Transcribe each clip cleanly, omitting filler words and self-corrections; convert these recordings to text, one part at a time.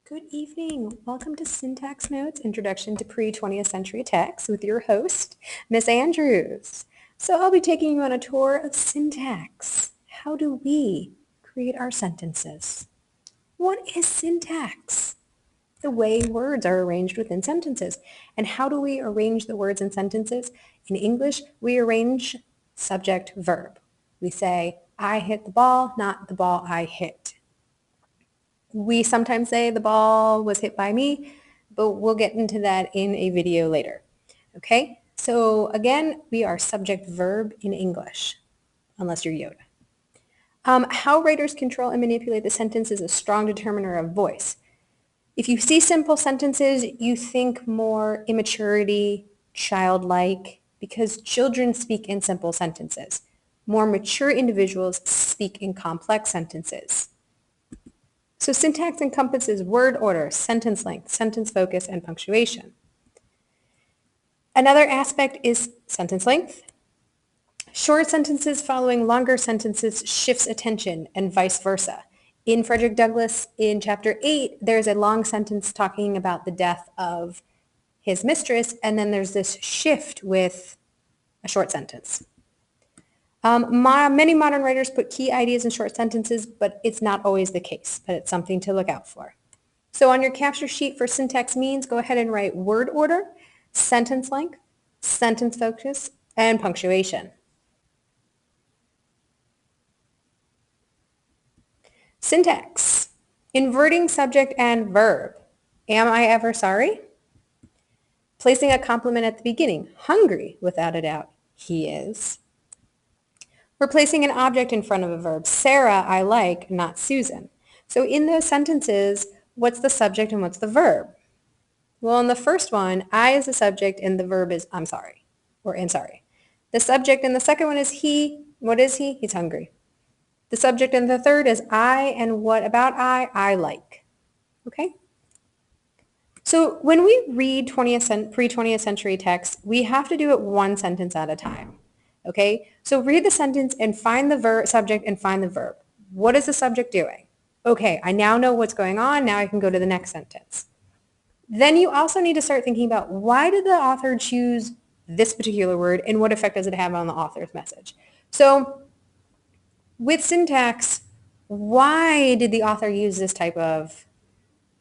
Good evening. Welcome to Syntax Notes, Introduction to Pre-20th Century Text with your host, Miss Andrews. So I'll be taking you on a tour of syntax. How do we create our sentences? What is syntax? The way words are arranged within sentences. And how do we arrange the words in sentences? In English, we arrange subject-verb. We say, I hit the ball, not the ball I hit. We sometimes say the ball was hit by me, but we'll get into that in a video later. Okay, so again, we are subject-verb in English, unless you're Yoda. How writers control and manipulate the sentence is a strong determiner of voice. If you see simple sentences, you think more immaturity, childlike, because children speak in simple sentences. More mature individuals speak in complex sentences. So syntax encompasses word order, sentence length, sentence focus, and punctuation. Another aspect is sentence length. Short sentences following longer sentences shifts attention and vice versa. In Frederick Douglass, in chapter 8, there's a long sentence talking about the death of his mistress, and then there's this shift with a short sentence. Many modern writers put key ideas in short sentences, but it's not always the case, but it's something to look out for. So on your capture sheet for syntax means, go ahead and write word order, sentence length, sentence focus, and punctuation. Syntax. Inverting subject and verb. Am I ever sorry? Placing a complement at the beginning. Hungry, without a doubt. He is. Replacing an object in front of a verb. Sarah, I like, not Susan. So in those sentences, what's the subject and what's the verb? Well, in the first one, I is the subject and the verb is I'm sorry, or am sorry. The subject in the second one is he. What is he? He's hungry. The subject in the third is I, and what about I like. Okay? So when we read pre-20th century text, we have to do it one sentence at a time. Okay? So read the sentence and find the subject and find the verb. What is the subject doing? Okay, I now know what's going on. Now I can go to the next sentence. Then you also need to start thinking about why did the author choose this particular word and what effect does it have on the author's message? So with syntax, why did the author use this type of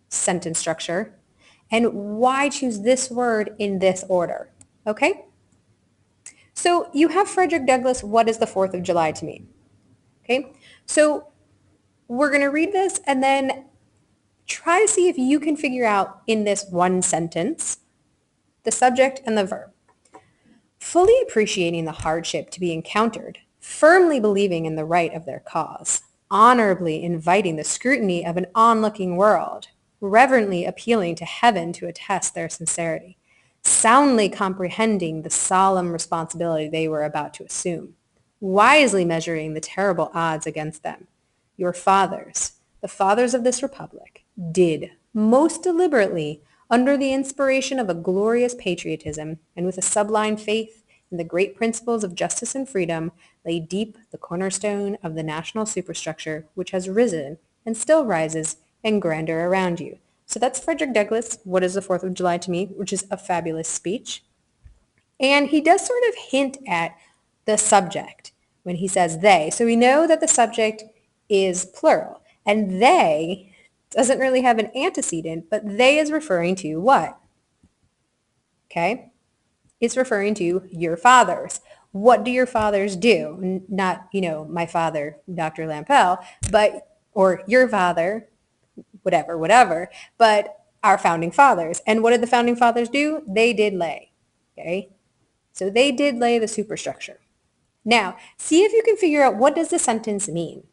sentence structure? And why choose this word in this order? Okay? So you have Frederick Douglass, what is the 4th of July to mean? Okay? So we're going to read this and then try to see if you can figure out in this one sentence the subject and the verb. Fully appreciating the hardship to be encountered, firmly believing in the right of their cause, honorably inviting the scrutiny of an onlooking world, reverently appealing to heaven to attest their sincerity, soundly comprehending the solemn responsibility they were about to assume, wisely measuring the terrible odds against them. Your fathers, the fathers of this republic, did most deliberately, under the inspiration of a glorious patriotism and with a sublime faith in the great principles of justice and freedom, lay deep the cornerstone of the national superstructure which has risen and still rises in grandeur around you. So that's Frederick Douglass, What is the 4th of July to Me, which is a fabulous speech. And he does sort of hint at the subject when he says they. So we know that the subject is plural. And they doesn't really have an antecedent, but they is referring to what? Okay? It's referring to your fathers. What do your fathers do? Not, my father, Dr. Lampel, but, or your father, whatever, but our founding fathers. And what did the founding fathers do? They did lay, okay? So they did lay the superstructure. Now, see if you can figure out what does the sentence mean,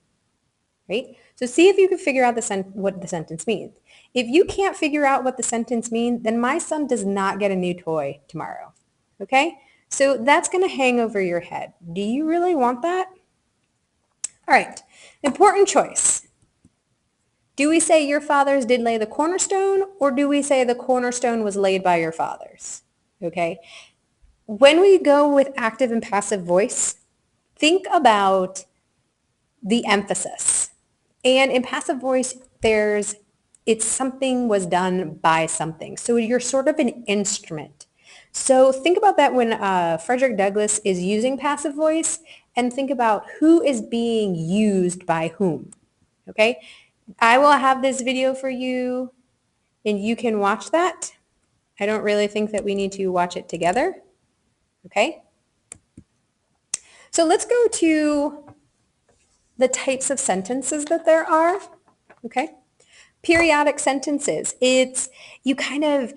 right? So see if you can figure out what the sentence means. If you can't figure out what the sentence means, then my son does not get a new toy tomorrow, okay? So that's going to hang over your head. Do you really want that? All right, important choice. Do we say your fathers did lay the cornerstone, or do we say the cornerstone was laid by your fathers? Okay? When we go with active and passive voice, think about the emphasis. And in passive voice, there's it's something was done by something. So you're sort of an instrument. So think about that when Frederick Douglass is using passive voice, and think about who is being used by whom. Okay? I will have this video for you and you can watch that. I don't really think that we need to watch it together. Okay? So let's go to the types of sentences that there are. Okay? Periodic sentences. It's you kind of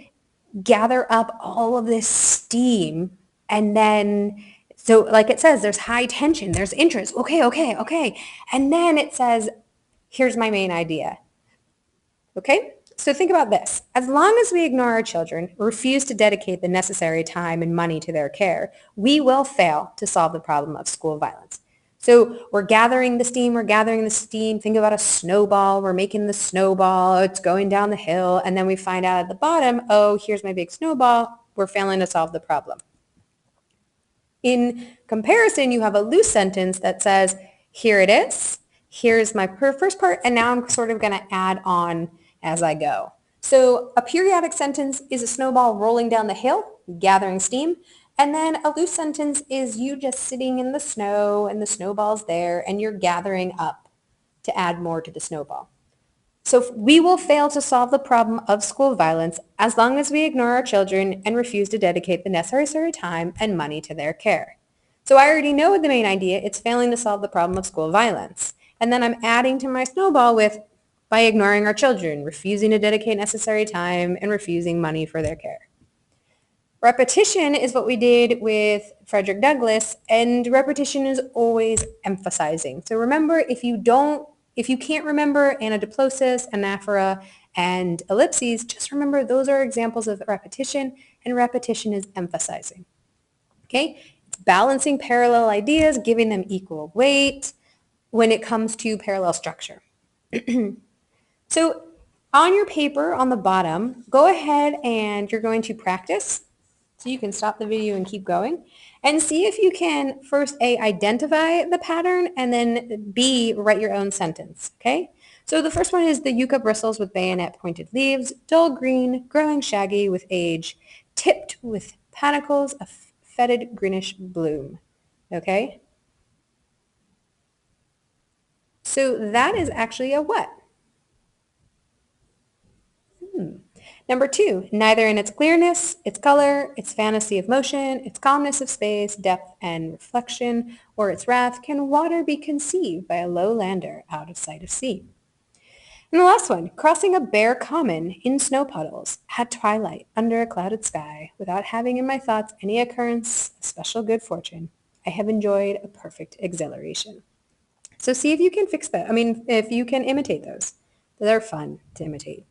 gather up all of this steam and then so like it says there's high tension, there's interest. Okay. And then it says here's my main idea. Okay? So think about this. As long as we ignore our children, refuse to dedicate the necessary time and money to their care, we will fail to solve the problem of school violence. So we're gathering the steam, Think about a snowball. We're making the snowball. It's going down the hill. And then we find out at the bottom, oh, here's my big snowball. We're failing to solve the problem. In comparison, you have a loose sentence that says, here it is. Here's my first part, and now I'm sort of going to add on as I go. So a periodic sentence is a snowball rolling down the hill, gathering steam. And then a loose sentence is you just sitting in the snow and the snowball's there and you're gathering up to add more to the snowball. So we will fail to solve the problem of school violence as long as we ignore our children and refuse to dedicate the necessary time and money to their care. So I already know the main idea. It's failing to solve the problem of school violence. And then I'm adding to my snowball with by ignoring our children, refusing to dedicate necessary time, and refusing money for their care. Repetition is what we did with Frederick Douglass, and repetition is always emphasizing. So remember, if you can't remember anadiplosis, anaphora, and ellipses, just remember those are examples of repetition, and repetition is emphasizing. Okay? It's balancing parallel ideas, giving them equal weight when it comes to parallel structure. So on your paper on the bottom, go ahead and you're going to practice. So you can stop the video and keep going and see if you can first A, identify the pattern, and then B, write your own sentence, okay? So the first one is the yucca bristles with bayonet pointed leaves, dull green, growing shaggy with age, tipped with panicles of fetid greenish bloom, okay? So that is actually a what? Number 2, neither in its clearness, its color, its fantasy of motion, its calmness of space, depth and reflection, or its wrath can water be conceived by a low lander out of sight of sea. And the last one, crossing a bare common in snow puddles at twilight under a clouded sky without having in my thoughts any occurrence of special good fortune, I have enjoyed a perfect exhilaration. So see if you can fix that. If you can imitate those. They're fun to imitate.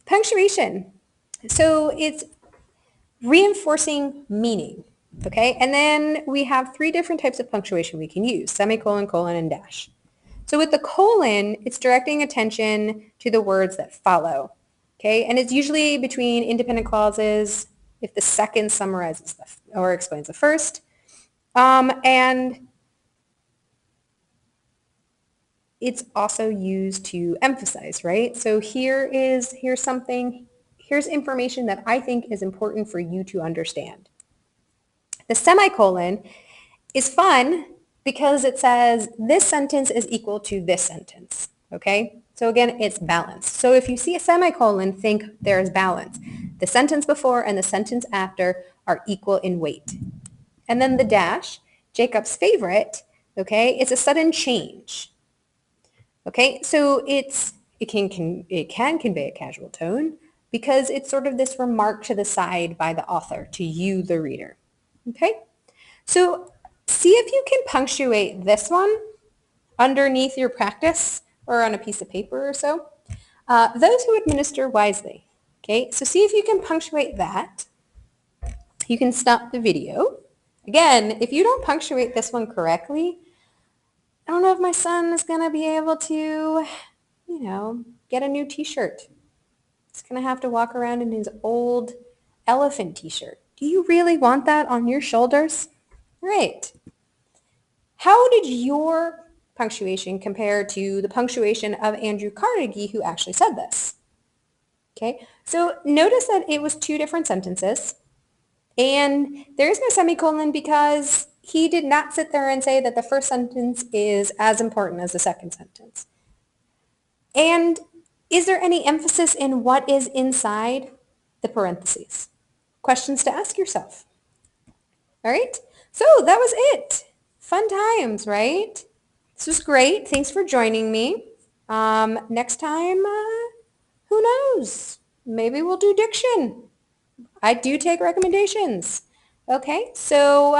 Punctuation. So it's reinforcing meaning, okay? And then we have 3 different types of punctuation we can use, semicolon, colon, and dash. So with the colon, it's directing attention to the words that follow, okay? And it's usually between independent clauses if the second summarizes or explains the first. And it's also used to emphasize, right? So here's information that I think is important for you to understand. The semicolon is fun because it says this sentence is equal to this sentence, okay? So again, it's balanced. So if you see a semicolon, think there's balance. The sentence before and the sentence after are equal in weight. And then the dash, Jacob's favorite, okay, it's a sudden change. Okay, so it can convey a casual tone because it's sort of this remark to the side by the author to you, the reader. Okay, so see if you can punctuate this one underneath your practice or on a piece of paper or so. Those who administer wisely. Okay, so see if you can punctuate that. You can stop the video. Again, if you don't punctuate this one correctly, I don't know if my son is going to be able to, get a new t-shirt. He's going to have to walk around in his old elephant t-shirt. Do you really want that on your shoulders? Right. How did your punctuation compared to the punctuation of Andrew Carnegie, who actually said this. Okay, so notice that it was two different sentences, and there is no semicolon because he did not sit there and say that the first sentence is as important as the second sentence. And is there any emphasis in what is inside the parentheses? Questions to ask yourself. All right, so that was it. Fun times, right? This was great. Thanks for joining me. Next time, who knows? Maybe we'll do diction. I do take recommendations. Okay, so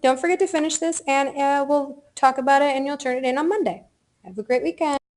don't forget to finish this, and we'll talk about it, and you'll turn it in on Monday. Have a great weekend.